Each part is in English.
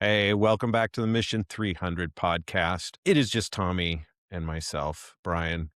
Hey, welcome back to the Mission 300 podcast. It is just Tommy and myself, Brian,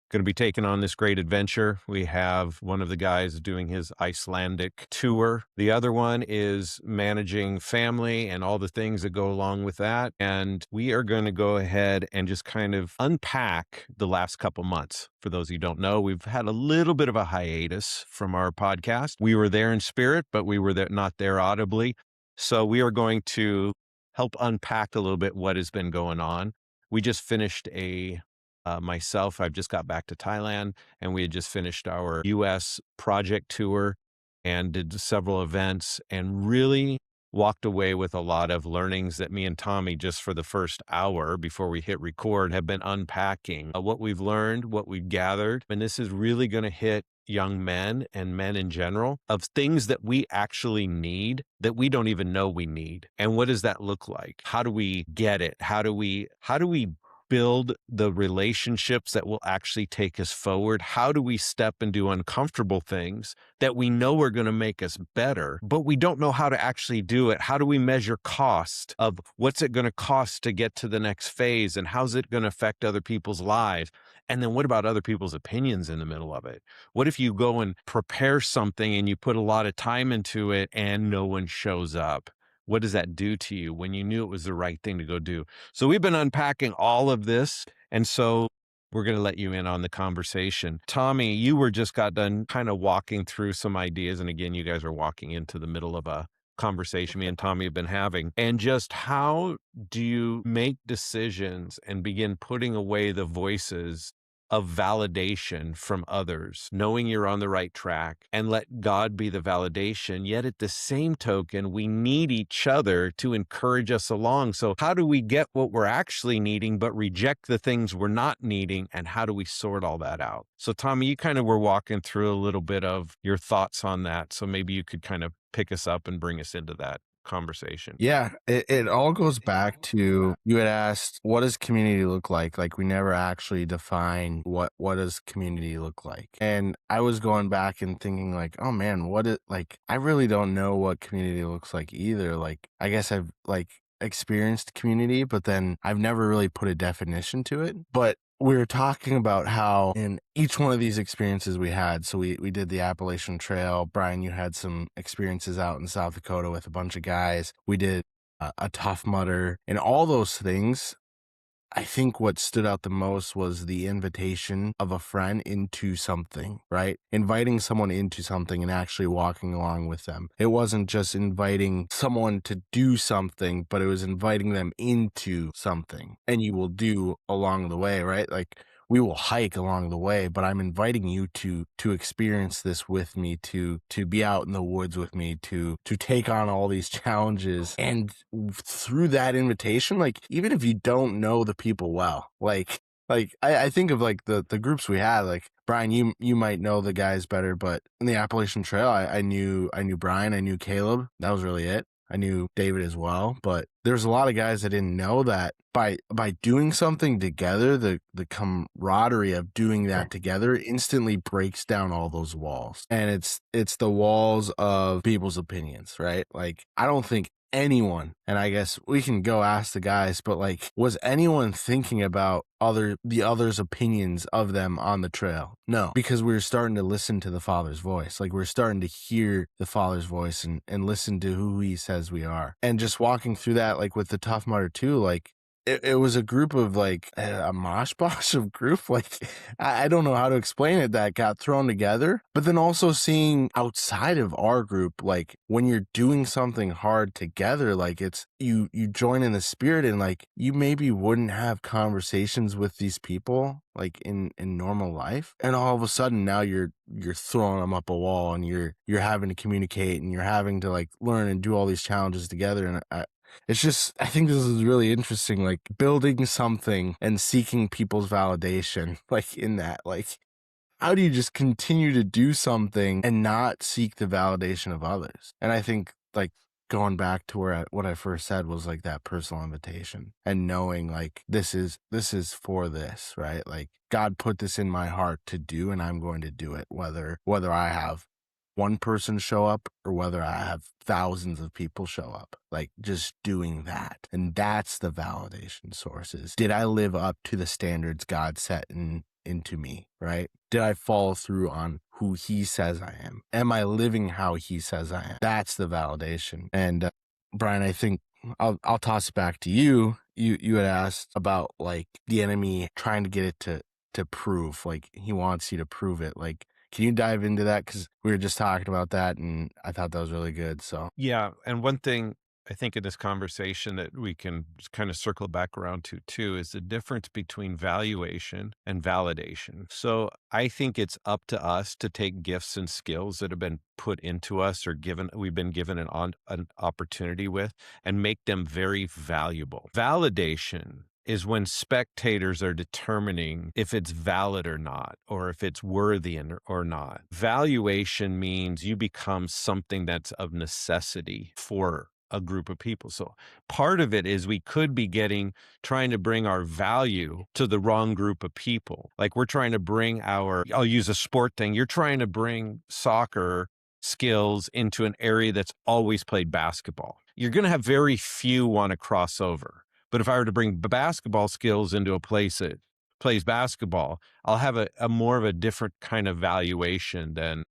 going to be taking on this great adventure. We have one of the guys doing his Icelandic tour. The other one is managing family and all the things that go along with that. And we are going to go ahead and just kind of unpack the last couple months. For those of you who don't know, we've had a little bit of a hiatus from our podcast. We were there in spirit, but we were not there audibly. So we are going to help unpack a little bit what has been going on. We just finished myself, I've just got back to Thailand, and we had just finished our US project tour and did several events and really walked away with a lot of learnings that me and Tommy, just for the first hour before we hit record, have been unpacking what we've learned, what we've gathered. And this is really going to hit young men and men in general of things that we actually need that we don't even know we need. And what does that look like? How do we get it? How do we build the relationships that will actually take us forward? How do we step and do uncomfortable things that we know are going to make us better, but we don't know how to actually do it? How do we measure cost of what's it going to cost to get to the next phase, and how's it going to affect other people's lives? And then what about other people's opinions in the middle of it? What if you go and prepare something and you put a lot of time into it and no one shows up? What does that do to you when you knew it was the right thing to go do? So we've been unpacking all of this. And so we're going to let you in on the conversation. Tommy, you just got done kind of walking through some ideas. And again, you guys are walking into the middle of a conversation me and Tommy have been having. And just how do you make decisions and begin putting away the voices of validation from others, knowing you're on the right track, and let God be the validation. Yet at the same token, we need each other to encourage us along. So how do we get what we're actually needing, but reject the things we're not needing? And how do we sort all that out? So Tommy, you kind of were walking through a little bit of your thoughts on that. So maybe you could kind of pick us up and bring us into that conversation. Yeah, it all goes back to, you had asked, what does community look like? Like, we never actually define what does community look like. And I was going back and thinking like, oh man, I really don't know what community looks like either. Like, I guess I've experienced community, but then I've never really put a definition to it. But we were talking about how in each one of these experiences we had, so we did the Appalachian Trail. Brian, you had some experiences out in South Dakota with a bunch of guys. We did a Tough Mudder, and all those things. I think what stood out the most was the invitation of a friend into something, right? Inviting someone into something and actually walking along with them. It wasn't just inviting someone to do something, but it was inviting them into something. And you will do along the way, right? Like, we will hike along the way, but I'm inviting you to experience this with me, to be out in the woods with me, to take on all these challenges. And through that invitation, like, even if you don't know the people well, I think of like the groups we had, like Brian, you might know the guys better, but in the Appalachian Trail, I knew Brian, I knew Caleb. That was really it. I knew David as well, but there's a lot of guys I didn't know that by doing something together, the camaraderie of doing that together instantly breaks down all those walls. And it's the walls of people's opinions, right? Like, I don't think anyone, and I guess we can go ask the guys, but like, was anyone thinking about the others' opinions of them on the trail? No, because we were starting to listen to the Father's voice. Like, we're starting to hear the Father's voice and listen to who he says we are. And just walking through that, like with the Tough Mudder too, like, it was a group of like a mosh bosh of group. Like, I don't know how to explain it, that got thrown together. But then also seeing outside of our group, like when you're doing something hard together, like it's you join in the spirit, and like you maybe wouldn't have conversations with these people like in normal life. And all of a sudden now you're throwing them up a wall, and you're having to communicate, and you're having to like learn and do all these challenges together. And it's just, I think this is really interesting, like building something and seeking people's validation, like in that, like, how do you just continue to do something and not seek the validation of others? And I think like going back to what I first said was like that personal invitation and knowing like this is for this, right? Like God put this in my heart to do and I'm going to do it, whether I have one person show up or whether I have thousands of people show up, like just doing that. And that's the validation sources. Did I live up to the standards God set into me, right? Did I follow through on who he says I am? Am I living how he says I am? That's the validation. And Brian, I think I'll toss it back to you. You had asked about like the enemy trying to get it to prove, like he wants you to prove it. Like, can you dive into that? Because we were just talking about that, and I thought that was really good. So Yeah, and one thing I think in this conversation that we can kind of circle back around to too is the difference between valuation and validation. So I think it's up to us to take gifts and skills that have been put into us or we've been given an opportunity with and make them very valuable. Validation is when spectators are determining if it's valid or not, or if it's worthy or not. Valuation means you become something that's of necessity for a group of people. So part of it is we could be trying to bring our value to the wrong group of people. Like we're trying to bring I'll use a sport thing. You're trying to bring soccer skills into an area that's always played basketball. You're going to have very few want to cross over. But if I were to bring basketball skills into a place that plays basketball, I'll have a more of a different kind of valuation than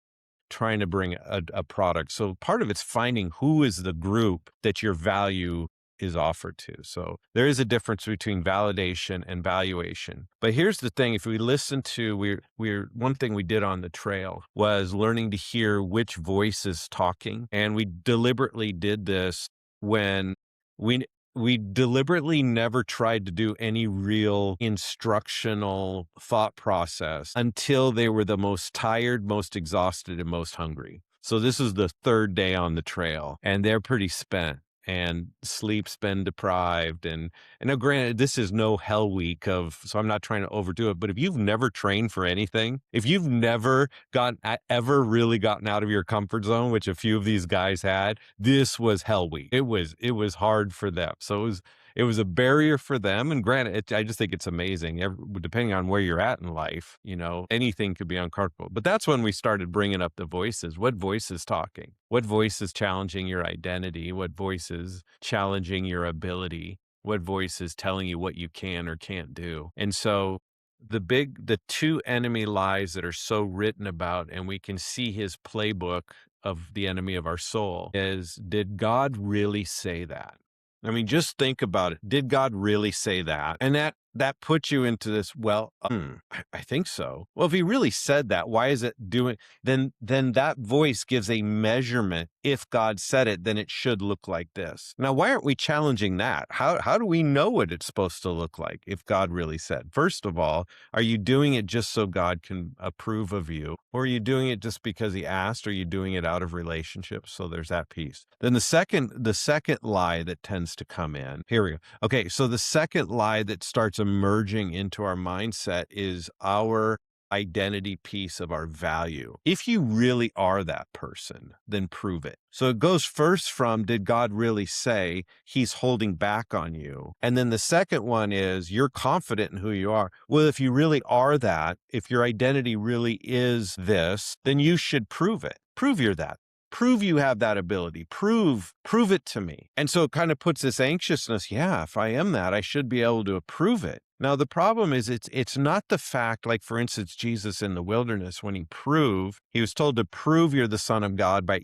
trying to bring a product. So part of it's finding who is the group that your value is offered to. So there is a difference between validation and valuation. But here's the thing, if we listen to, one thing we did on the trail was learning to hear which voice is talking. And we deliberately did this when we we deliberately never tried to do any real instructional thought process until they were the most tired, most exhausted, and most hungry. So this is the third day on the trail, and they're pretty spent and sleep's been deprived. And now granted, this is no hell week so I'm not trying to overdo it, but if you've never trained for anything, if you've never ever really gotten out of your comfort zone, which a few of these guys had, this was hell week. It was hard for them. So it was a barrier for them. And granted, I just think it's amazing. Depending on where you're at in life, anything could be uncomfortable. But that's when we started bringing up the voices. What voice is talking? What voice is challenging your identity? What voice is challenging your ability? What voice is telling you what you can or can't do? And so the two enemy lies that are so written about, and we can see his playbook of the enemy of our soul is, did God really say that? I mean, just think about it. Did God really say that? And that puts you into this, I think so. Well, if he really said that, why is it doing, then that voice gives a measurement. If God said it, then it should look like this. Now, why aren't we challenging that? How do we know what it's supposed to look like if God really said? First of all, are you doing it just so God can approve of you? Or are you doing it just because he asked? Or are you doing it out of relationship? So there's that piece. Then the second lie that tends to come in, here we go. Okay, so the second lie that starts emerging into our mindset is our identity piece of our value. If you really are that person, then prove it. So it goes first from, did God really say he's holding back on you? And then the second one is, you're confident in who you are. Well, if you really are that, if your identity really is this, then you should prove it. Prove you're that. Prove you have that ability. Prove it to me. And so it kind of puts this anxiousness. Yeah, if I am that, I should be able to approve it. Now, the problem is it's not the fact, like, for instance, Jesus in the wilderness, when he was told to prove you're the Son of God by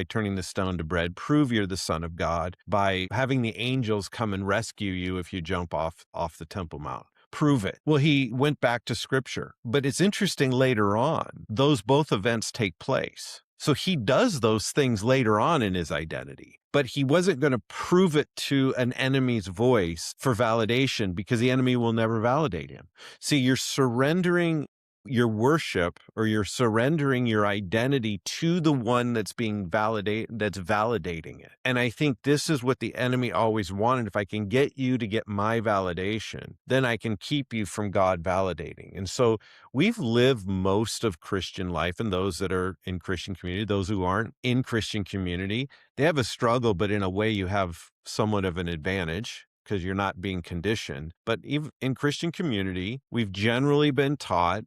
turning the stone to bread. Prove you're the Son of God by having the angels come and rescue you if you jump off the Temple Mount. Prove it. Well, he went back to Scripture. But it's interesting, later on, those both events take place. So he does those things later on in his identity, but he wasn't going to prove it to an enemy's voice for validation, because the enemy will never validate him. See, you're surrendering your worship or you're surrendering your identity to the one that's validating it. And I think this is what the enemy always wanted. If I can get you to get my validation, then I can keep you from God validating. And so we've lived most of Christian life, and those that are in Christian community, those who aren't in Christian community, they have a struggle, but in a way you have somewhat of an advantage because you're not being conditioned. But even in Christian community, we've generally been taught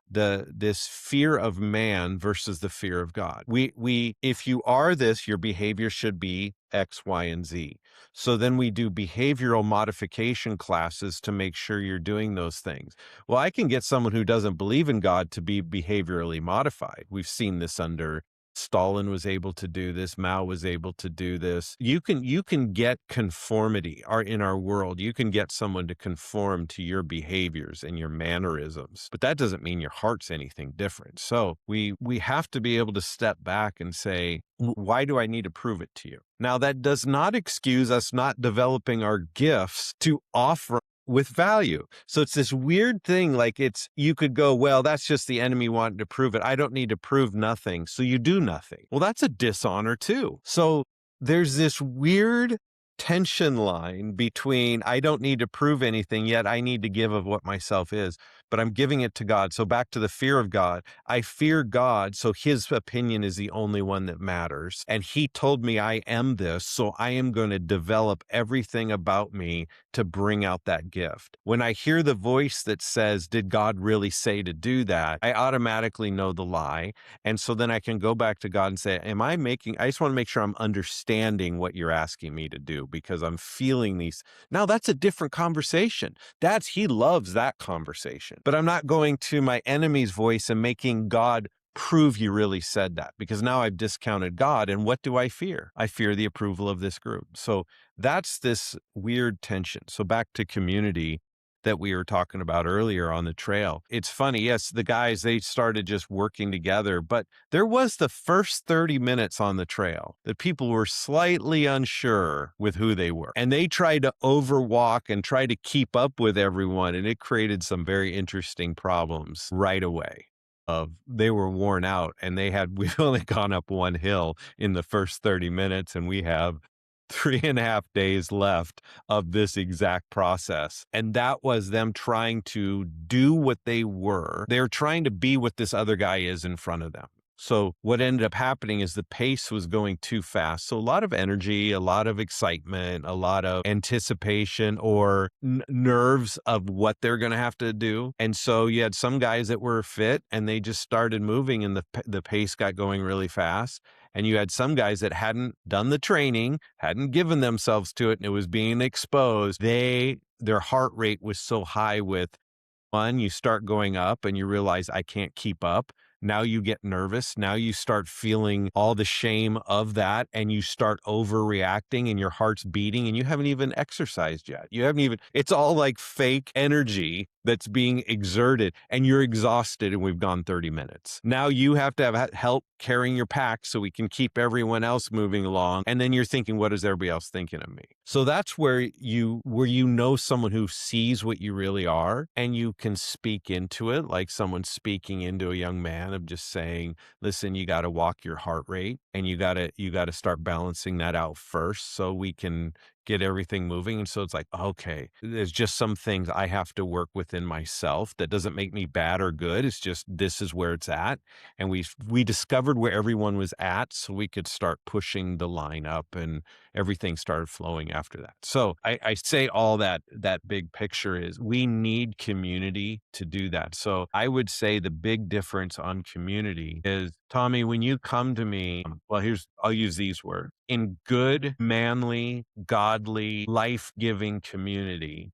this fear of man versus the fear of God. We if you are this, your behavior should be X, Y, and Z. So then we do behavioral modification classes to make sure you're doing those things. Well, I can get someone who doesn't believe in God to be behaviorally modified. We've seen this under Stalin was able to do this. Mao was able to do this. You can get conformity in our world. You can get someone to conform to your behaviors and your mannerisms, but that doesn't mean your heart's anything different. So we have to be able to step back and say, why do I need to prove it to you? Now, that does not excuse us not developing our gifts to offer with value. So it's this weird thing, like you could go, well, that's just the enemy wanting to prove it. I don't need to prove nothing. So you do nothing. Well, that's a dishonor too. So there's this weird tension line between I don't need to prove anything, yet I need to give of what myself is, but I'm giving it to God. So back to the fear of God. I fear God, so his opinion is the only one that matters. And he told me I am this, so I am going to develop everything about me to bring out that gift. When I hear the voice that says, did God really say to do that? I automatically know the lie. And so then I can go back to God and say, I just want to make sure I'm understanding what you're asking me to do because I'm feeling these. Now that's a different conversation. He loves that conversation, but I'm not going to my enemy's voice and making God prove you really said that, because now I've discounted God. And what do I fear? I fear the approval of this group. So that's this weird tension. So back to community that we were talking about earlier on the trail. It's funny. Yes, the guys, they started just working together, but there was the first 30 minutes on the trail that people were slightly unsure with who they were. And they tried to overwalk and try to keep up with everyone. And it created some very interesting problems right away. They were worn out and we've only gone up one hill in the first 30 minutes and we have 3.5 days left of this exact process. And that was them trying to do what they were. They're trying to be what this other guy is in front of them. So what ended up happening is the pace was going too fast. So a lot of energy, a lot of excitement, a lot of anticipation or nerves of what they're going to have to do. And so you had some guys that were fit and they just started moving and the pace got going really fast. And you had some guys that hadn't done the training, hadn't given themselves to it, and it was being exposed. Their heart rate was so high with one, you start going up and you realize I can't keep up. Now you get nervous. Now you start feeling all the shame of that and you start overreacting and your heart's beating and you haven't even exercised yet. It's all like fake energy that's being exerted and you're exhausted and we've gone 30 minutes. Now you have to have help carrying your pack so we can keep everyone else moving along. And then you're thinking, what is everybody else thinking of me? So that's where you know someone who sees what you really are and you can speak into it, like someone speaking into a young man of just saying, listen, you got to walk your heart rate and you got to start balancing that out first so we can get everything moving. And so it's like, okay, there's just some things I have to work within myself. That doesn't make me bad or good. It's just, this is where it's at. And we discovered where everyone was at so we could start pushing the line up and everything started flowing after that. So I say all that big picture is we need community to do that. So I would say the big difference on community is, Tommy, when you come to me, well, I'll use these words. In good, manly, godly, life-giving community,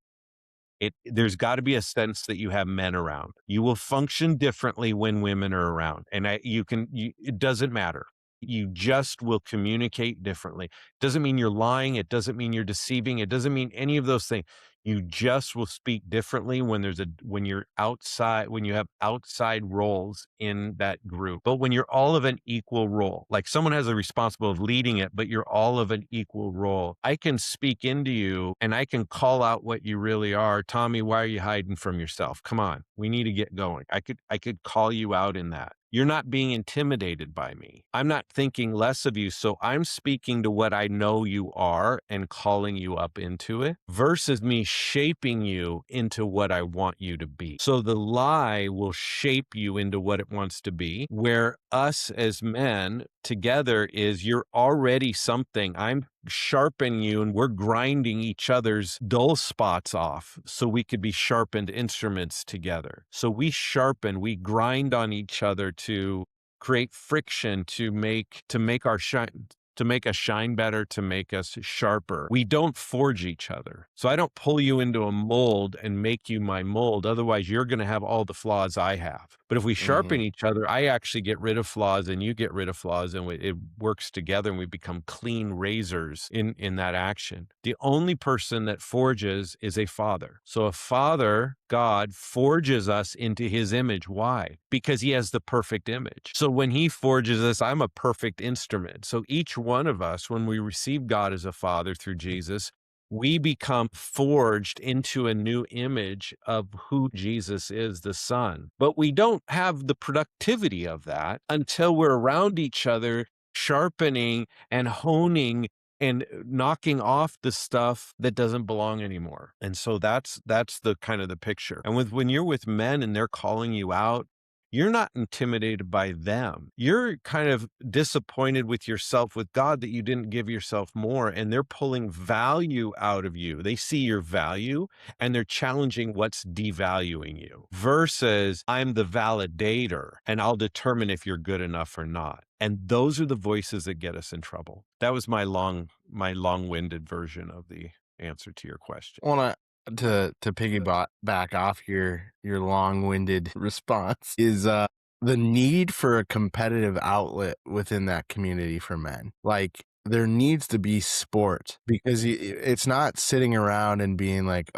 there's got to be a sense that you have men around. You will function differently when women are around. And it doesn't matter. You just will communicate differently. Doesn't mean you're lying. It doesn't mean you're deceiving. It doesn't mean any of those things. You just will speak differently when you're outside, when you have outside roles in that group. But when you're all of an equal role, like someone has a responsibility of leading it, but you're all of an equal role, I can speak into you and I can call out what you really are. Tommy, why are you hiding from yourself? Come on, we need to get going. I could call you out in that. You're not being intimidated by me. I'm not thinking less of you. So I'm speaking to what I know you are and calling you up into it versus me shaping you into what I want you to be. So the lie will shape you into what it wants to be, where us as men together is you're already something. I'm sharpening you and we're grinding each other's dull spots off so we could be sharpened instruments together. So we sharpen, we grind on each other to create friction to make our shine, to make us shine better, to make us sharper. We don't forge each other. So I don't pull you into a mold and make you my mold. Otherwise, you're going to have all the flaws I have. But if we sharpen Mhm. each other, I actually get rid of flaws and you get rid of flaws, and it works together and we become clean razors in that action. The only person that forges is a father. So a father, God, forges us into his image. Why? Because he has the perfect image. So when he forges us, I'm a perfect instrument. So each one of us, when we receive God as a father through Jesus, we become forged into a new image of who Jesus is, the Son. But we don't have the productivity of that until we're around each other, sharpening and honing and knocking off the stuff that doesn't belong anymore. And so that's the kind of the picture. And when you're with men and they're calling you out, you're not intimidated by them. You're kind of disappointed with yourself, with God, that you didn't give yourself more, and they're pulling value out of you. They see your value and they're challenging what's devaluing you versus I'm the validator and I'll determine if you're good enough or not. And those are the voices that get us in trouble. That was my long-winded version of the answer to your question. Well, to piggyback back off your long-winded response is the need for a competitive outlet within that community for men. Like there needs to be sport because it's not sitting around and being like,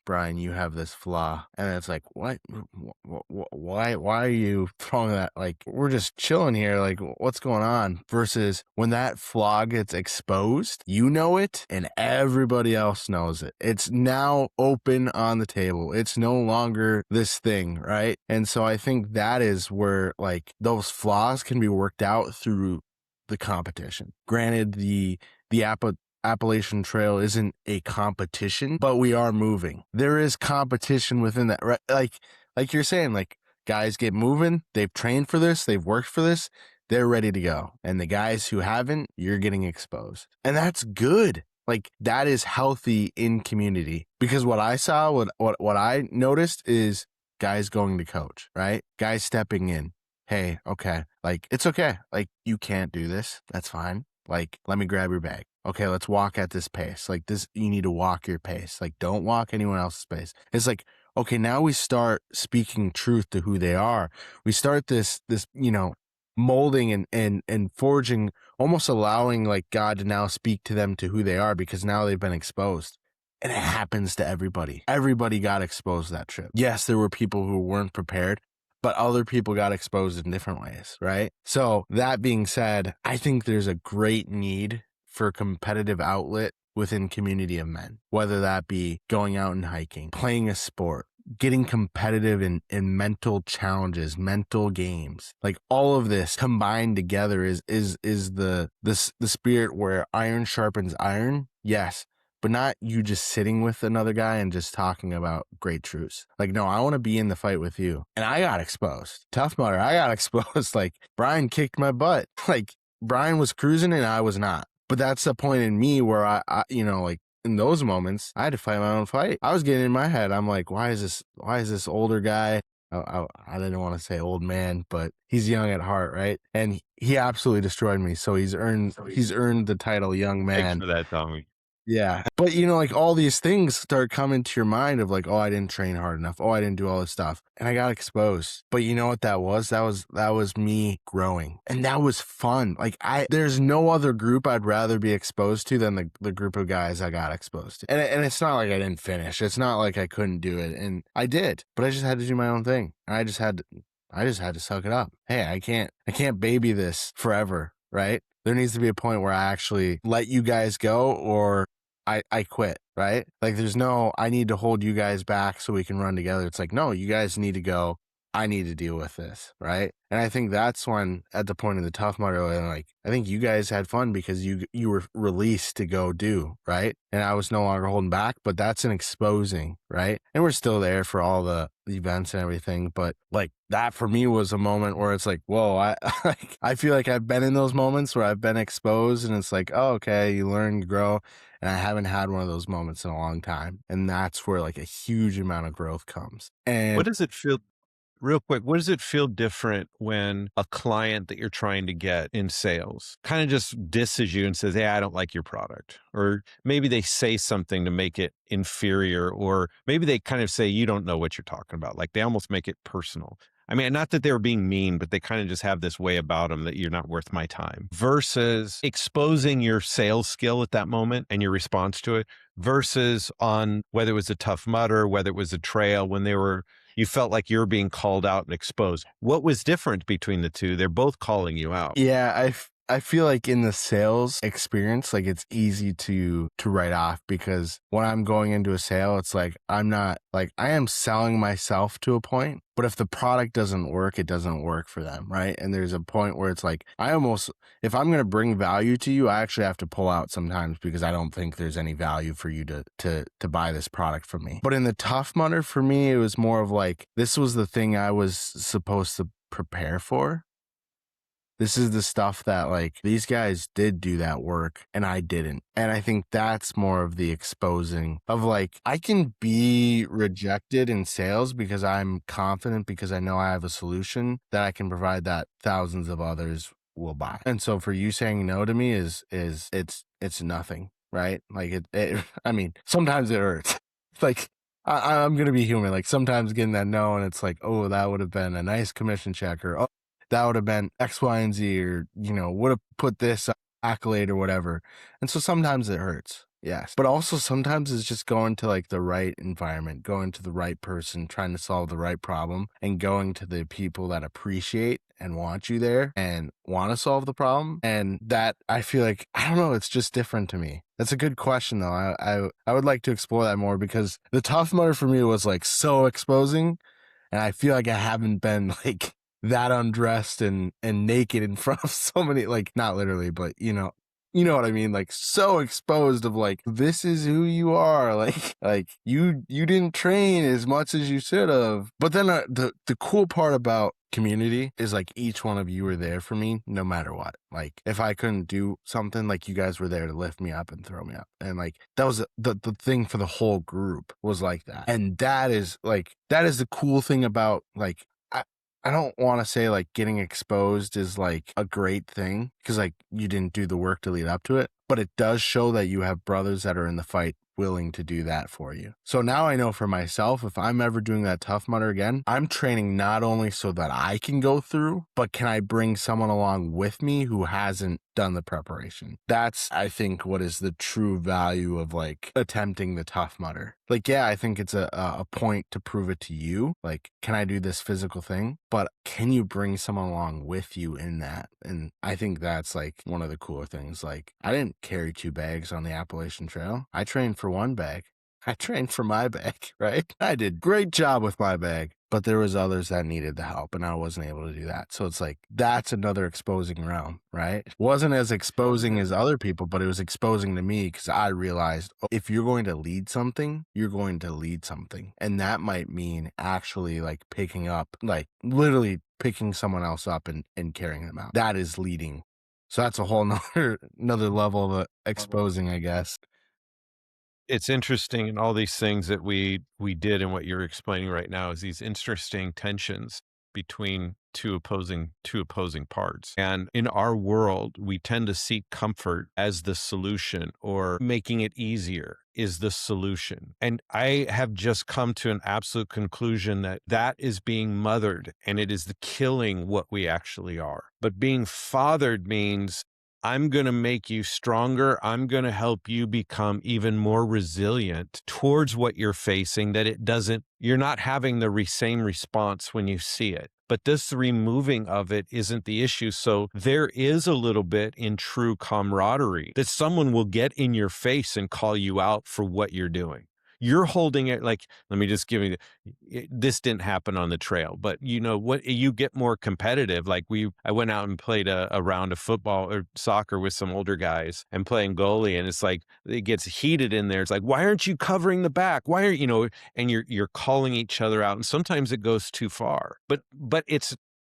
Brian, you have this flaw. And it's like, what? Why are you throwing that? Like, we're just chilling here. Like, what's going on? Versus when that flaw gets exposed, you know it and everybody else knows it. It's now open on the table. It's no longer this thing, right? And so I think that is where like those flaws can be worked out through the competition. Granted, the Appalachian Trail isn't a competition, but we are moving. There is competition within that, right? Like you're saying, like guys get moving. They've trained for this. They've worked for this. They're ready to go. And the guys who haven't, you're getting exposed. And that's good. Like that is healthy in community because what I saw, what I noticed is guys going to coach, right? Guys stepping in. Hey, okay. Like it's okay. Like you can't do this. That's fine. Like, let me grab your bag. Okay, let's walk at this pace. Like this, you need to walk your pace. Like, don't walk anyone else's pace. It's like, okay, now we start speaking truth to who they are. We start this, molding and forging, almost allowing like God to now speak to them to who they are because now they've been exposed. And it happens to everybody. Everybody got exposed that trip. Yes, there were people who weren't prepared, but other people got exposed in different ways, right? So that being said, I think there's a great need for competitive outlet within community of men, whether that be going out and hiking, playing a sport, getting competitive in mental challenges, mental games. Like all of this combined together is the spirit where iron sharpens iron. Yes, but not you just sitting with another guy and just talking about great truths. Like, no, I want to be in the fight with you. And I got exposed. Tough Mudder, I got exposed. Like, Brian kicked my butt. Like, Brian was cruising and I was not. But that's the point in me where I like in those moments, I had to fight my own fight. I was getting in my head. I'm like, why is this older guy? I didn't want to say old man, but he's young at heart, right? And he absolutely destroyed me. So he's earned the title young Thanks man. for that, Tommy. Yeah. But, like all these things start coming to your mind of like, oh, I didn't train hard enough. Oh, I didn't do all this stuff. And I got exposed. But you know what that was? That was me growing. And that was fun. Like there's no other group I'd rather be exposed to than the group of guys I got exposed to. And it's not like I didn't finish. It's not like I couldn't do it. And I did, but I just had to do my own thing. And I just had to suck it up. Hey, I can't baby this forever, right? There needs to be a point where I actually let you guys go or I quit, right? Like there's no, I need to hold you guys back so we can run together. It's like, no, you guys need to go. I need to deal with this, right? And I think that's when, at the point of the Tough Mudder, like I think you guys had fun because you were released to go do, right? And I was no longer holding back, but that's an exposing, right? And we're still there for all the events and everything, but like that for me was a moment where it's like, whoa, I like, I feel like I've been in those moments where I've been exposed, and it's like, oh, okay, you learn, you grow, and I haven't had one of those moments in a long time, and that's where like a huge amount of growth comes. And What does it feel Real quick, what does it feel different when a client that you're trying to get in sales kind of just disses you and says, "Hey, I don't like your product," or maybe they say something to make it inferior, or maybe they kind of say, "You don't know what you're talking about." Like they almost make it personal. I mean, not that they were being mean, but they kind of just have this way about them that you're not worth my time, versus exposing your sales skill at that moment and your response to it, versus on whether it was a Tough Mudder, whether it was a trail, when you felt like you're being called out and exposed. What was different between the two? They're both calling you out. yeah, I feel like in the sales experience, like it's easy to write off because when I'm going into a sale, it's like I'm not like I am selling myself to a point, but if the product doesn't work, it doesn't work for them, right? And there's a point where it's like I almost if I'm going to bring value to you, I actually have to pull out sometimes because I don't think there's any value for you to buy this product from me. But in the Tough Mudder, for me, it was more of like this was the thing I was supposed to prepare for. This is the stuff that like these guys did do that work and I didn't. And I think that's more of the exposing of like I can be rejected in sales because I'm confident because I know I have a solution that I can provide that thousands of others will buy. And so for you saying no to me is it's nothing, right? Like it I mean, sometimes it hurts. Like I'm gonna be human. Like sometimes getting that no and it's like, oh, that would have been a nice commission check, or oh, that would have been X, Y, and Z, or, would have put this accolade or whatever. And so sometimes it hurts. Yes. But also sometimes it's just going to like the right environment, going to the right person, trying to solve the right problem, and going to the people that appreciate and want you there and want to solve the problem. And that I feel like, I don't know, it's just different to me. That's a good question though. I would like to explore that more because the Tough Mudder for me was like so exposing. And I feel like I haven't been like that undressed and naked in front of so many, like not literally, but you know what I mean? Like so exposed of like, this is who you are. Like you didn't train as much as you should have. But then the cool part about community is like each one of you were there for me no matter what. Like if I couldn't do something, like you guys were there to lift me up and throw me up. And like that was the thing for the whole group was like that. And that is the cool thing about like I don't want to say like getting exposed is like a great thing because like you didn't do the work to lead up to it, but it does show that you have brothers that are in the fight willing to do that for you. So now I know for myself, if I'm ever doing that Tough Mudder again, I'm training not only so that I can go through, but can I bring someone along with me who hasn't done the preparation? That's, I think, what is the true value of like attempting the Tough Mudder. Like, yeah, I think it's a point to prove it to you. Like, can I do this physical thing? But can you bring someone along with you in that? And I think that's like one of the cooler things. Like, I didn't carry 2 bags on the Appalachian Trail. I trained for 1 bag. I trained for my bag, right? I did great job with my bag, but there was others that needed the help and I wasn't able to do that. So it's like, that's another exposing realm, right? Wasn't as exposing as other people, but it was exposing to me because I realized, oh, if you're going to lead something, you're going to lead something. And that might mean actually like picking up, like literally picking someone else up and carrying them out. That is leading. So that's a whole another level of exposing, I guess. It's interesting, and all these things that we did and what you're explaining right now is these interesting tensions. between two opposing parts. And in our world, we tend to seek comfort as the solution, or making it easier is the solution. And I have just come to an absolute conclusion that that is being mothered, and it is the killing what we actually are. But being fathered means I'm going to make you stronger. I'm going to help you become even more resilient towards what you're facing, that you're not having the same response when you see it. But this removing of it isn't the issue. So there is a little bit in true camaraderie that someone will get in your face and call you out for what you're doing. You're holding it like, let me just give you, this didn't happen on the trail, but you know what, you get more competitive. Like I went out and played a round of football or soccer with some older guys and playing goalie. And it's like, it gets heated in there. It's like, why aren't you covering the back? Why are and you're calling each other out. And sometimes it goes too far, but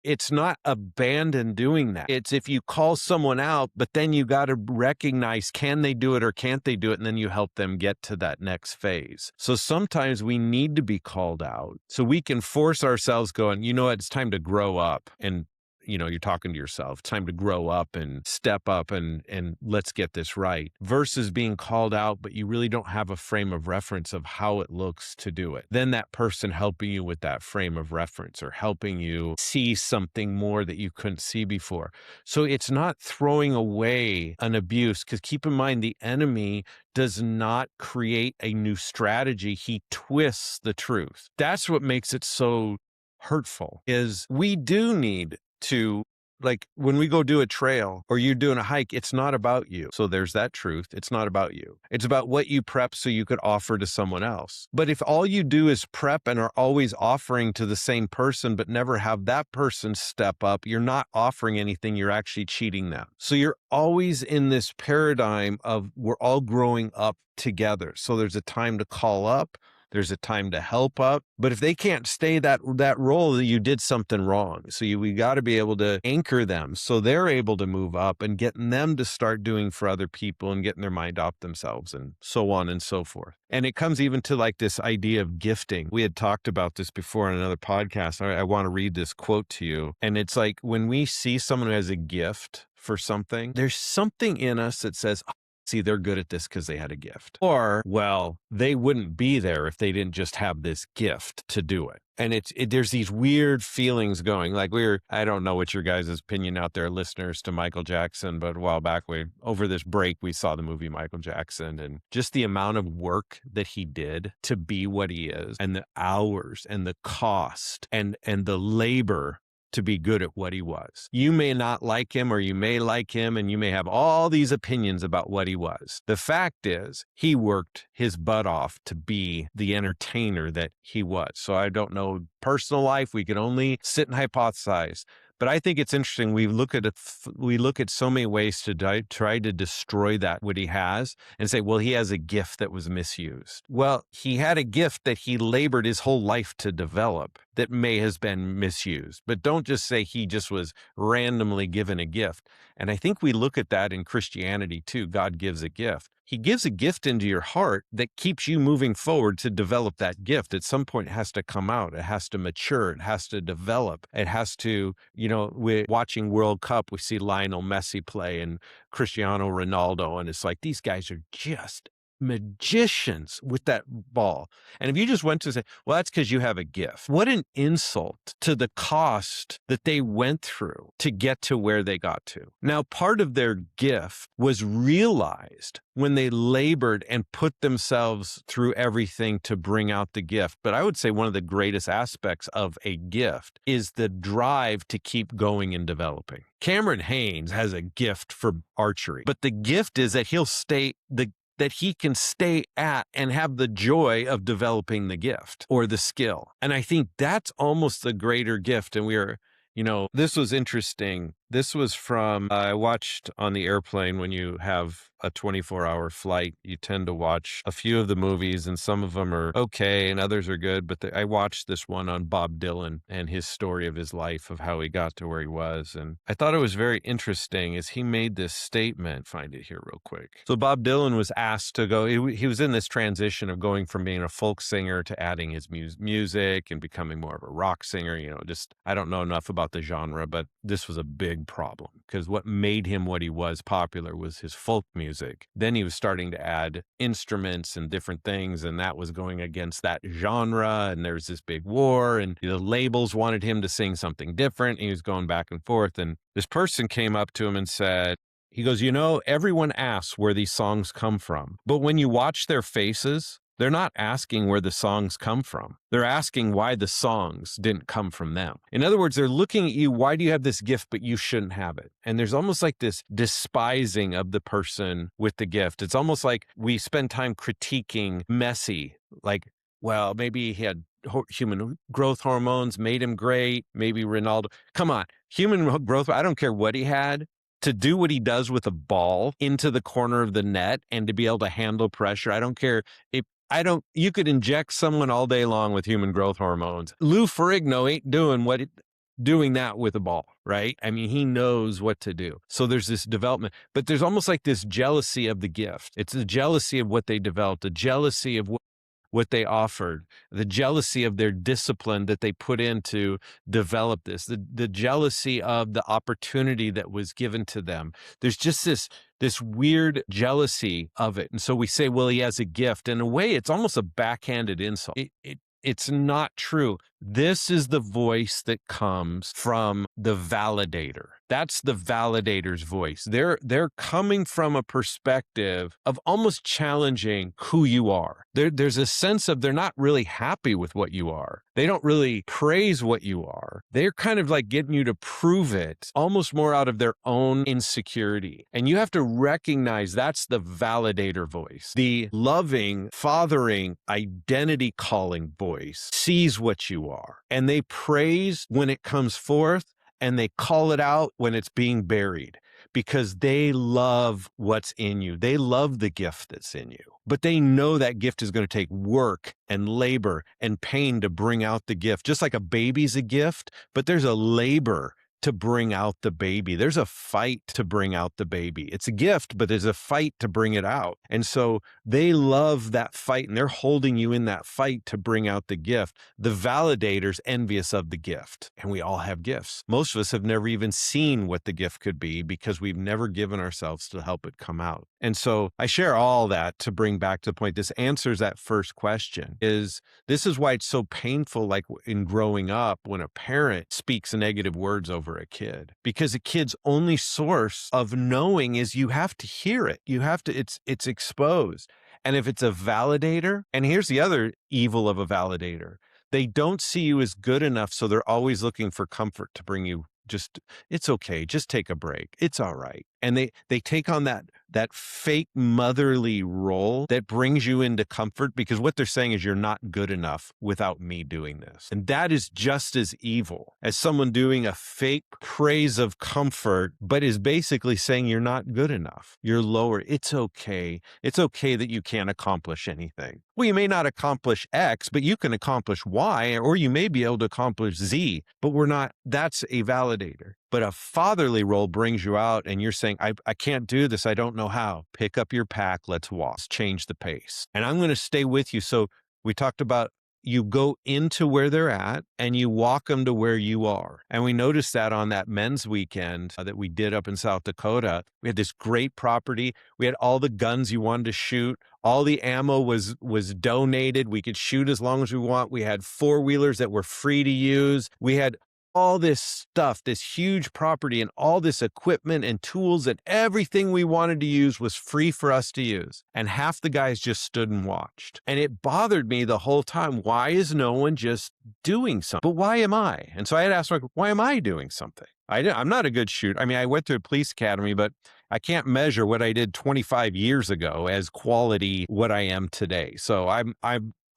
it's not abandon doing that. It's if you call someone out, but then you got to recognize, can they do it or can't they do it? And then you help them get to that next phase. So sometimes we need to be called out so we can force ourselves going, you know what, it's time to grow up. And you're talking to yourself, time to grow up and step up and let's get this right, versus being called out, but you really don't have a frame of reference of how it looks to do it. Then that person helping you with that frame of reference, or helping you see something more that you couldn't see before. So it's not throwing away an abuse, because keep in mind, the enemy does not create a new strategy. He twists the truth. That's what makes it so hurtful, is we do need to, like when we go do a trail or you're doing a hike, it's not about you. So there's that truth. It's not about you. It's about what you prep so you could offer to someone else. But if all you do is prep and are always offering to the same person, but never have that person step up, you're not offering anything. You're actually cheating them. So you're always in this paradigm of we're all growing up together. So there's a time to call up. There's a time to help up. But if they can't stay that role, you did something wrong. So we got to be able to anchor them so they're able to move up, and getting them to start doing for other people and getting their mind off themselves, and so on and so forth. And it comes even to like this idea of gifting. We had talked about this before in another podcast. I want to read this quote to you. And it's like, when we see someone who has a gift for something, there's something in us that says, see, they're good at this because they had a gift. Or, well, they wouldn't be there if they didn't just have this gift to do it. And there's these weird feelings going, like I don't know what your guys' opinion out there, listeners to Michael Jackson, but a while back, over this break, we saw the movie Michael Jackson, and just the amount of work that he did to be what he is, and the hours and the cost and the labor to be good at what he was. You may not like him, or you may like him, and you may have all these opinions about what he was. The fact is, he worked his butt off to be the entertainer that he was. So I don't know personal life. We can only sit and hypothesize. But I think it's interesting. We look at so many ways to try to destroy that, what he has, and say, well, he has a gift that was misused. Well, he had a gift that he labored his whole life to develop that may have been misused. But don't just say he just was randomly given a gift. And I think we look at that in Christianity too. God gives a gift. He gives a gift into your heart that keeps you moving forward to develop that gift. At some point, it has to come out. It has to mature. It has to develop. It has to, we're watching World Cup. We see Lionel Messi play and Cristiano Ronaldo. And it's like, these guys are just magicians with that ball. And if you just went to say, well, that's because you have a gift. What an insult to the cost that they went through to get to where they got to. Now, part of their gift was realized when they labored and put themselves through everything to bring out the gift. But I would say one of the greatest aspects of a gift is the drive to keep going and developing. Cameron Haynes has a gift for archery, but the gift is that that he can stay at and have the joy of developing the gift or the skill. And I think that's almost the greater gift. And this was interesting. This was from I watched on the airplane when you have a 24-hour flight, you tend to watch a few of the movies, and some of them are okay and others are good, but I watched this one on Bob Dylan and his story of his life, of how he got to where he was, and I thought it was very interesting as he made this statement. Find it here real quick. So Bob Dylan was asked to go, he was in this transition of going from being a folk singer to adding his music and becoming more of a rock singer, just I don't know enough about the genre, but this was a big problem because what made him what he was popular was his folk music. Then he was starting to add instruments and different things, and that was going against that genre. And there's this big war, and the labels wanted him to sing something different. He was going back and forth. And this person came up to him and said, he goes, everyone asks where these songs come from, but when you watch their faces, they're not asking where the songs come from. They're asking why the songs didn't come from them. In other words, they're looking at you. Why do you have this gift, but you shouldn't have it? And there's almost like this despising of the person with the gift. It's almost like we spend time critiquing Messi, like, well, maybe he had human growth hormones, made him great. Maybe Ronaldo. Come on, human growth. I don't care what he had. To do what he does with a ball into the corner of the net and to be able to handle pressure. I don't care if you could inject someone all day long with human growth hormones. Lou Ferrigno ain't doing that with a ball, right? I mean, he knows what to do. So there's this development, but there's almost like this jealousy of the gift. It's a jealousy of what they developed, a jealousy of what they offered, the jealousy of their discipline that they put in to develop this, the jealousy of the opportunity that was given to them. There's just this weird jealousy of it. And so we say, well, he has a gift. In a way, it's almost a backhanded insult. It's not true. This is the voice that comes from the validator. That's the validator's voice. They're coming from a perspective of almost challenging who you are. There's a sense of they're not really happy with what you are. They don't really praise what you are. They're kind of like getting you to prove it, almost more out of their own insecurity. And you have to recognize that's the validator voice. The loving, fathering, identity calling voice sees what you are, and they praise when it comes forth, and they call it out when it's being buried, because they love what's in you. They love the gift that's in you, but they know that gift is going to take work and labor and pain to bring out the gift. Just like a baby's a gift, but there's a labor to bring out the baby. There's a fight to bring out the baby. It's a gift, but there's a fight to bring it out. And so they love that fight, and they're holding you in that fight to bring out the gift. The validator's envious of the gift, and we all have gifts. Most of us have never even seen what the gift could be because we've never given ourselves to help it come out. And so I share all that to bring back to the point. This answers that first question. This is why it's so painful, like in growing up, when a parent speaks negative words over a kid, because a kid's only source of knowing is you have to hear it. It's exposed. And if it's a validator, and here's the other evil of a validator, they don't see you as good enough. So they're always looking for comfort to bring you it's okay. Just take a break. It's all right. And they take on that fake motherly role that brings you into comfort, because what they're saying is you're not good enough without me doing this. And that is just as evil as someone doing a fake praise of comfort, but is basically saying you're not good enough. You're lower. It's okay. It's okay that you can't accomplish anything. Well, you may not accomplish X, but you can accomplish Y, or you may be able to accomplish Z, but that's a validator. But a fatherly role brings you out, and you're saying, I can't do this. I don't know how. Pick up your pack. Let's walk. Change the pace. And I'm going to stay with you. So we talked about you go into where they're at and you walk them to where you are. And we noticed that on that men's weekend that we did up in South Dakota. We had this great property. We had all the guns you wanted to shoot. All the ammo was donated. We could shoot as long as we want. We had four-wheelers that were free to use. We had all this stuff, this huge property, and all this equipment and tools, and everything we wanted to use was free for us to use. And half the guys just stood and watched. And it bothered me the whole time. Why is no one just doing something? But why am I? And so I had asked, why am I doing something? I'm not a good shooter. I mean, I went to a police academy, but I can't measure what I did 25 years ago as quality what I am today. So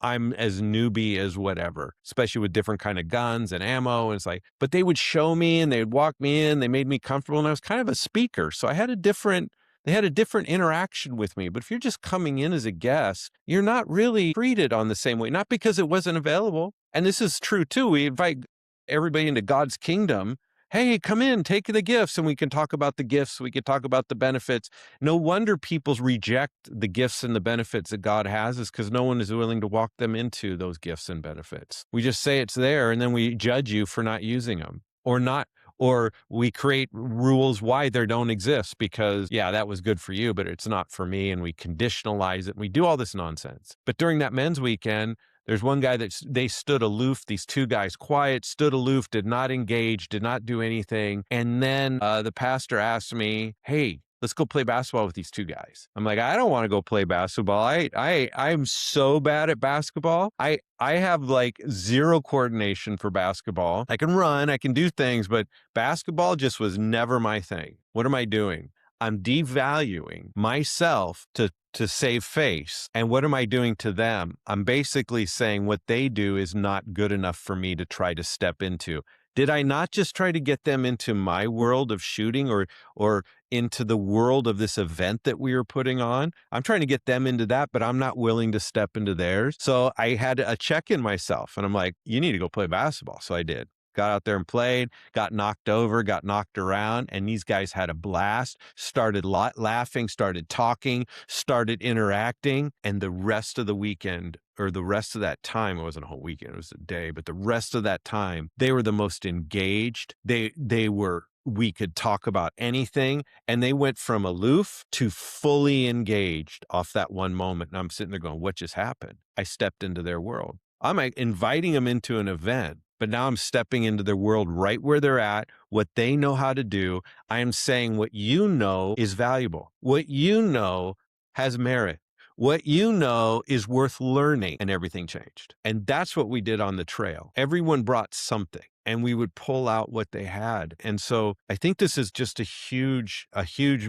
I'm as newbie as whatever, especially with different kind of guns and ammo. And it's like, but they would show me and they would walk me in, they made me comfortable. And I was kind of a speaker. So they had a different interaction with me. But if you're just coming in as a guest, you're not really treated on the same way, not because it wasn't available. And this is true too. We invite everybody into God's kingdom. Hey, come in, take the gifts, and we can talk about the gifts. We can talk about the benefits. No wonder people reject the gifts and the benefits that God has, is because no one is willing to walk them into those gifts and benefits. We just say it's there, and then we judge you for not using them or not, or we create rules why they don't exist because, yeah, that was good for you, but it's not for me. And we conditionalize it. And we do all this nonsense. But during that men's weekend, there's one guy that they stood aloof. These two guys, quiet, stood aloof, did not engage, did not do anything. And then the pastor asked me, "Hey, let's go play basketball with these two guys." I'm like, I don't want to go play basketball. I'm so bad at basketball. I have like zero coordination for basketball. I can run, I can do things, but basketball just was never my thing. What am I doing? I'm devaluing myself to save face. And what am I doing to them? I'm basically saying what they do is not good enough for me to try to step into. Did I not just try to get them into my world of shooting or into the world of this event that we were putting on? I'm trying to get them into that, but I'm not willing to step into theirs. So I had a check in myself and I'm like, you need to go play basketball. So I did. Got out there and played, got knocked over, got knocked around, and these guys had a blast, started laughing, started talking, started interacting, and the rest of the weekend, or the rest of that time, it wasn't a whole weekend, it was a day, but the rest of that time, they were the most engaged. We could talk about anything, and they went from aloof to fully engaged off that one moment. And I'm sitting there going, what just happened? I stepped into their world. I'm like inviting them into an event, but now I'm stepping into their world right where they're at, what they know how to do. I am saying what you know is valuable, what you know has merit, what you know is worth learning, and everything changed. And that's what we did on the trail. Everyone brought something, and we would pull out what they had. And so I think this is just a huge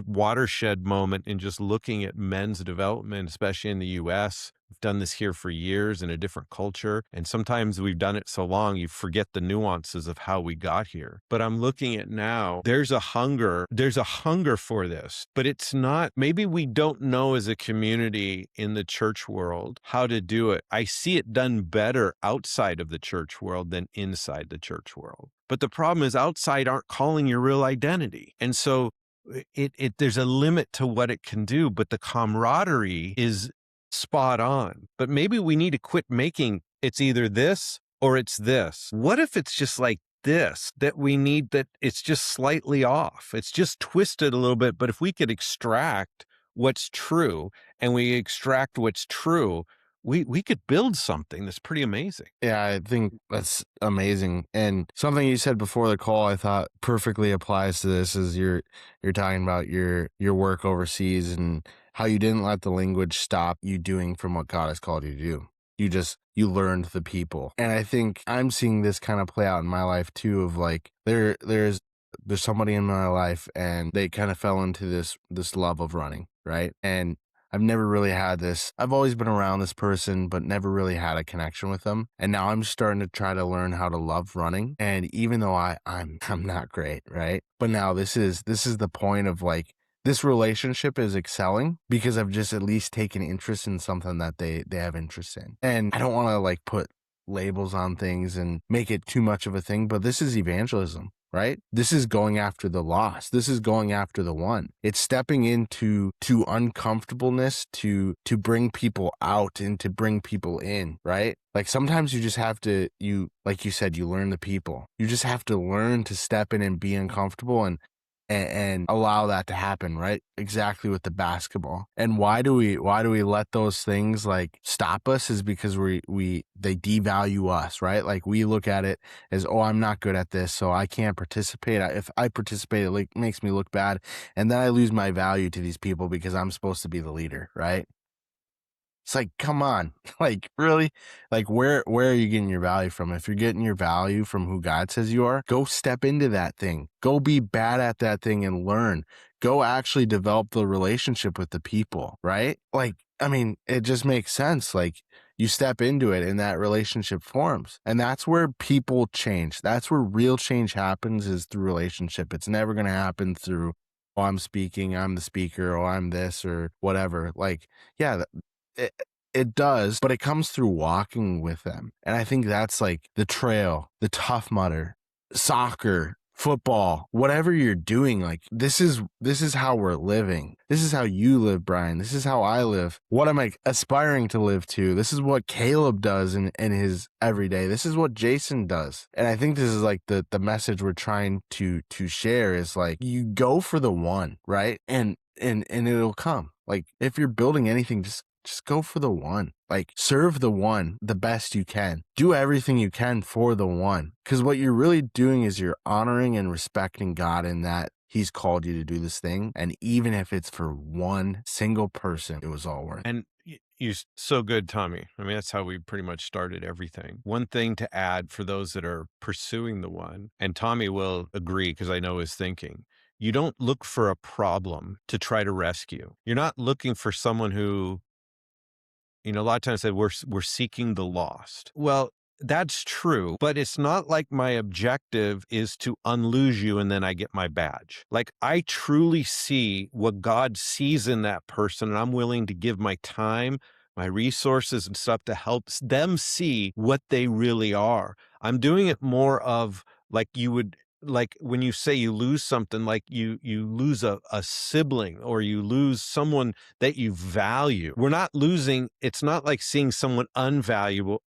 watershed moment in just looking at men's development, especially in the US. We've done this here for years in a different culture. And sometimes we've done it so long, you forget the nuances of how we got here. But I'm looking at now, there's a hunger for this, but it's not, maybe we don't know as a community in the church world how to do it. I see it done better outside of the church world than inside the church world. But the problem is outside aren't calling your real identity. And so there's a limit to what it can do, but the camaraderie is spot on. But maybe we need to quit making it's either this or it's this. What if it's just like this, that we need, that it's just slightly off? It's just twisted a little bit. But if we could extract what's true and we extract what's true, we could build something that's pretty amazing. Yeah, I think that's amazing. And something you said before the call I thought perfectly applies to this is you're talking about your work overseas and how you didn't let the language stop you doing from what God has called you to do. You learned the people. And I think I'm seeing this kind of play out in my life too, of like there's somebody in my life and they kind of fell into this love of running, right? And I've never really had this. I've always been around this person, but never really had a connection with them. And now I'm starting to try to learn how to love running. And even though I'm not great, right? But now this is the point of like, this relationship is excelling because I've just at least taken interest in something that they have interest in. And I don't want to like put labels on things and make it too much of a thing, but this is evangelism, right? This is going after the lost. This is going after the one. It's stepping into uncomfortableness to bring people out and to bring people in, right? Like sometimes you just have to, like you said, you learn the people. You just have to learn to step in and be uncomfortable and allow that to happen, right? Exactly with the basketball. And why do we let those things like stop us is because they devalue us, right? Like we look at it as, oh, I'm not good at this, so I can't participate. If I participate, it like makes me look bad. And then I lose my value to these people because I'm supposed to be the leader, right? It's like, come on, like really? Like where are you getting your value from? If you're getting your value from who God says you are, go step into that thing. Go be bad at that thing and learn. Go actually develop the relationship with the people, right? Like I mean, it just makes sense. Like you step into it and that relationship forms. And that's where people change. That's where real change happens is through relationship. It's never going to happen through, oh, I'm speaking, I'm the speaker, or I'm this or whatever. Like, yeah, it, it does, but it comes through walking with them. And I think that's like the trail, the tough mudder, soccer, football, whatever you're doing, like this is how we're living. This is how you live, Brian. This is how I live. What am I aspiring to live to? This is what Caleb does in his everyday. This is what Jason does. And I think this is like the message we're trying to share is like you go for the one, right? And it'll come. Like if you're building anything, just go for the one. Like serve the one the best you can. Do everything you can for the one. Because what you're really doing is you're honoring and respecting God in that he's called you to do this thing. And even if it's for one single person, it was all worth it. And so good, Tommy. I mean, that's how we pretty much started everything. One thing to add for those that are pursuing the one, and Tommy will agree because I know his thinking. You don't look for a problem to try to rescue. You're not looking for someone who, a lot of times say we're seeking the lost. Well, that's true, but it's not like my objective is to unlose you and then I get my badge. Like I truly see what God sees in that person, and I'm willing to give my time, my resources and stuff to help them see what they really are. I'm doing it more of like you would, like when you say you lose something, like you lose a sibling or you lose someone that you value. We're not losing. It's not like seeing someone unvaluable.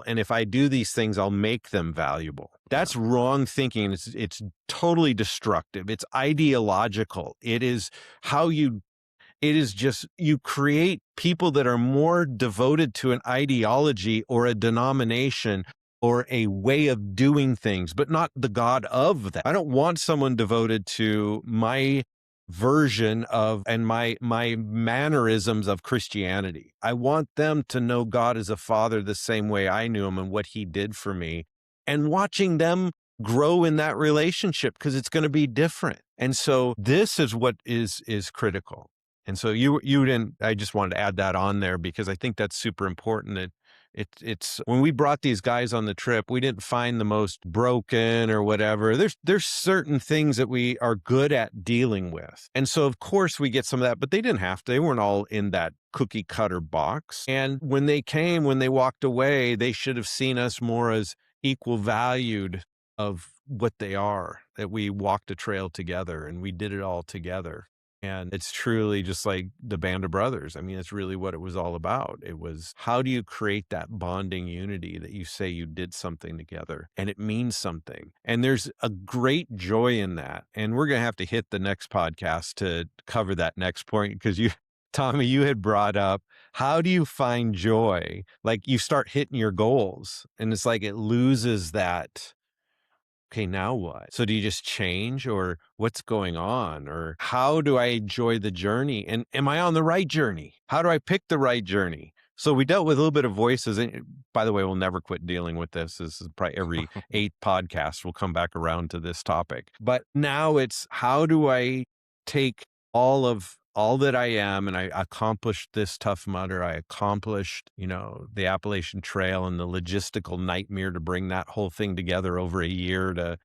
And if I do these things, I'll make them valuable. That's wrong thinking. It's totally destructive. It's ideological. It is just, you create people that are more devoted to an ideology or a denomination or a way of doing things, but not the God of that. I don't want someone devoted to my version of and my mannerisms of Christianity. I want them to know God as a father the same way I knew him and what he did for me, and watching them grow in that relationship because it's going to be different. And so this is what is critical. And so you didn't, I just wanted to add that on there because I think that's super important. That it's when we brought these guys on the trip, we didn't find the most broken or whatever. There's certain things that we are good at dealing with. And so of course we get some of that, but they didn't have to. They weren't all in that cookie cutter box. And when they walked away, they should have seen us more as equal valued of what they are, that we walked a trail together and we did it all together. And it's truly just like the band of brothers. I mean, it's really what it was all about. It was, how do you create that bonding unity that you say you did something together and it means something? And there's a great joy in that. And we're going to have to hit the next podcast to cover that next point because Tommy, you had brought up, how do you find joy? Like you start hitting your goals and it's like it loses that. Okay, now what? So do you just change, or what's going on? Or how do I enjoy the journey? And am I on the right journey? How do I pick the right journey? So we dealt with a little bit of voices. And by the way, we'll never quit dealing with this. This is probably every 8th podcast. We'll come back around to this topic. But now it's, how do I take all that I am, and I accomplished this Tough Mudder. I accomplished, the Appalachian Trail and the logistical nightmare to bring that whole thing together over a year to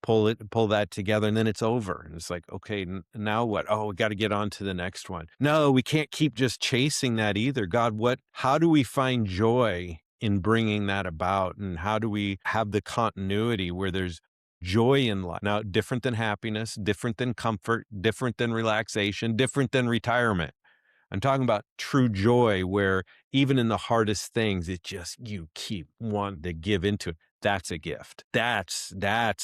pull that together. And then it's over. And it's like, okay, now what? Oh, we got to get on to the next one. No, we can't keep just chasing that either. God, how do we find joy in bringing that about? And how do we have the continuity where there's joy in life? Now, different than happiness, different than comfort, different than relaxation, different than retirement. I'm talking about true joy where even in the hardest things, you keep wanting to give into it. That's a gift. That's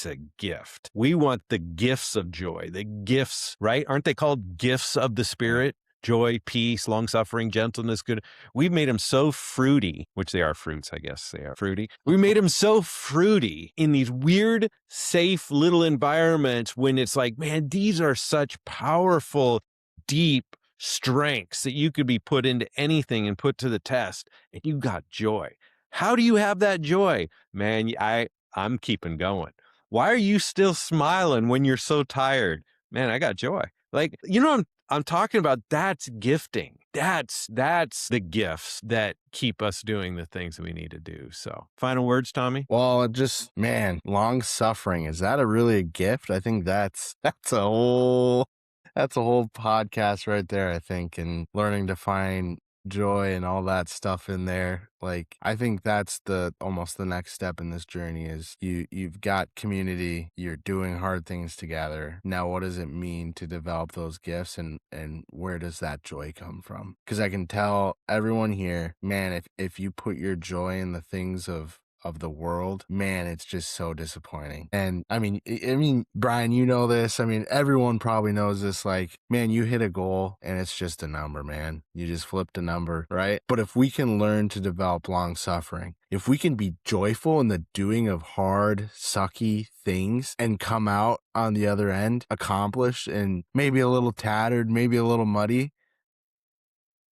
a gift. We want the gifts of joy, the gifts, right? Aren't they called gifts of the Spirit? Joy, peace, long suffering, gentleness, good. We've made them so fruity, which they are fruits, I guess they are fruity. We made them so fruity in these weird, safe little environments when it's like, man, these are such powerful, deep strengths that you could be put into anything and put to the test, and you got joy. How do you have that joy? Man, I'm keeping going. Why are you still smiling when you're so tired? Man, I got joy. Like, I'm talking about, that's gifting. That's the gifts that keep us doing the things that we need to do. So, final words, Tommy? Well, just man, long suffering. Is that really a gift? I think that's a whole podcast right there, I think, and learning to find joy and all that stuff in there. Like, I think that's the almost the next step in this journey is you've got community, you're doing hard things together. Now, what does it mean to develop those gifts and where does that joy come from? Because I can tell everyone here, man, if you put your joy in the things of the world, man, it's just so disappointing. And I mean, Brian, you know this. I mean, everyone probably knows this. Like, man, you hit a goal and it's just a number, man. You just flipped a number, right? But if we can learn to develop long suffering, if we can be joyful in the doing of hard, sucky things and come out on the other end accomplished and maybe a little tattered, maybe a little muddy,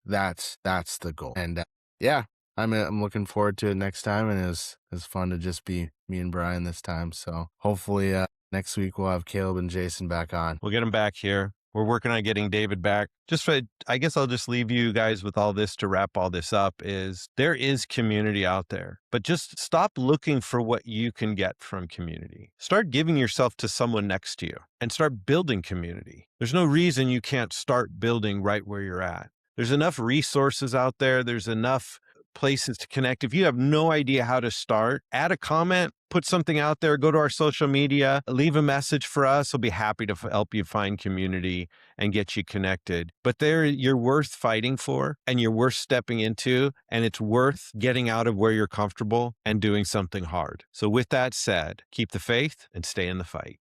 that's the goal. And yeah, I'm looking forward to it next time, and it was fun to just be me and Brian this time. So hopefully next week we'll have Caleb and Jason back on. We'll get him back here. We're working on getting David back. I guess I'll just leave you guys with all this to wrap all this up is there is community out there, but just stop looking for what you can get from community. Start giving yourself to someone next to you and start building community. There's no reason you can't start building right where you're at. There's enough resources out there. There's enough places to connect. If you have no idea how to start, add a comment, put something out there, go to our social media, leave a message for us. We'll be happy to help you find community and get you connected. But you're worth fighting for and you're worth stepping into, and it's worth getting out of where you're comfortable and doing something hard. So with that said, keep the faith and stay in the fight.